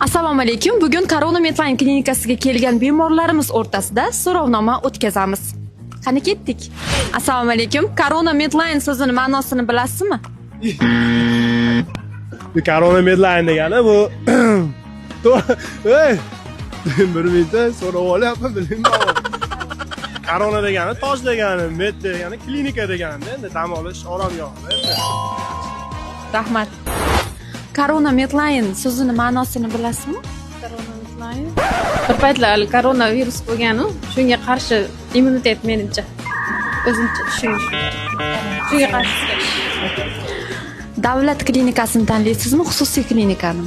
Assalomu alaykum. Bugun Corona Medline klinikasiga kelgan bemorlarimiz o'rtasida so'rovnoma o'tkazamiz. Qani ketdik. Assalomu alaykum. Corona Medline so'zini ma'nosini bilasizmi? Bu Corona Medline degani bu ey bir minutda so'rab olyapman bilmayman. Corona degani toj degani, med degani klinika degani, endi dam olish oromgoh. Rahmat. Corona Medline so'zini ma'nosini bilasizmi? Bir paytlar koronavirus bo'lgan-u, shunga qarshi immunitet menimcha. O'zimcha tushunish. Shunga qarshi. Davlat klinikasini tanlaysizmi, xususiy klinikani?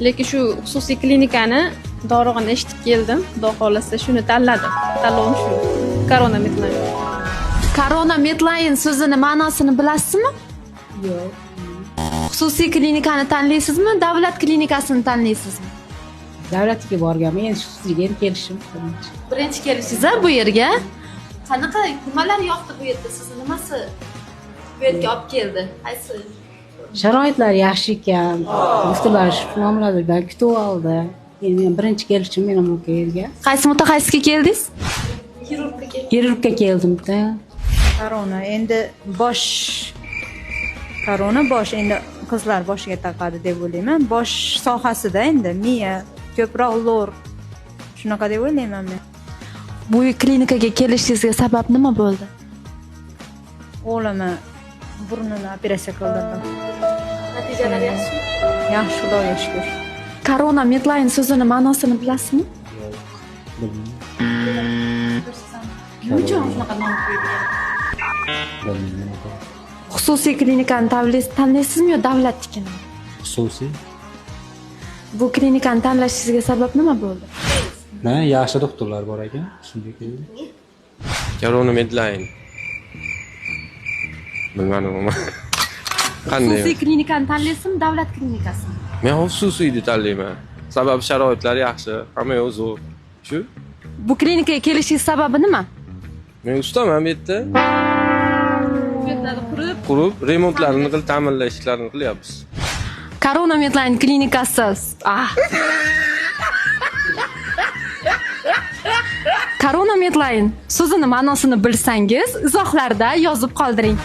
Lekin shu xususiy klinikani dorug'ini eshitib keldim. Xudo xolasa shuni tanladim. Tanlovim shu. Corona Medline. Corona Medline so'zini ma'nosini bilasizmi? Yo'q. Xususiy klinikani tanlaysizmi, davlat klinikasini tanlaysizmi? Davlatga borganman, endi xususiyga ham kelishim. Birinchi kelishingiz bu yerga. Qanaqa nimalar yoqdi bu yerda sizni? Nimasi bu yerga olib keldi? Qaysi? Sharoitlar yaxshi ekan. Doktorlar muomala bilan kutib oldi. Endi men birinchi kelishim men ham bu yerga. Qaysi mutaxassisga keldingiz? Xirurgga keldim-da. Korona endi korona bosh endi qizlar boshiga taqadi deb o'ylayman. Bosh sohasida endi miya ko'proq lor shunaqa deb o'ylayman men. Bu klinikaga kelishingizga sabab nima bo'ldi? O'g'limni burnini operatsiya qildirdim. Natijalar yaxshimi? Yaxshi, Xudoga shukr. Corona Medline so'zini ma'nosini bilasizmi? Nima uchun shunaqa nom qo'yilgan? Xususiy klinikani tanlaysizmi yo davlatnikini? Xususiy. Bu klinikani tanlashingizga sabab nima bo'ldi? Yaxshi doktorlar bor ekan, shunga keldik. Corona Medline. Bilmadim. Qanday? Xususiy klinikani tanlaysizmi, davlat klinikasini? Men xususiyni tanlayman. Sababi sharoitlar yaxshi, hamma yoq zo'r. Shu? Bu klinikaga kelishingiz sababi nima? Men ustaman bu yerda. Qurib, remontlarini qilib, ta'minlash ishlarini qilyapmiz. Corona Medline klinikasi. Corona Medline so'zini ma'nosini bilsangiz, izohlarda yozib qoldiring.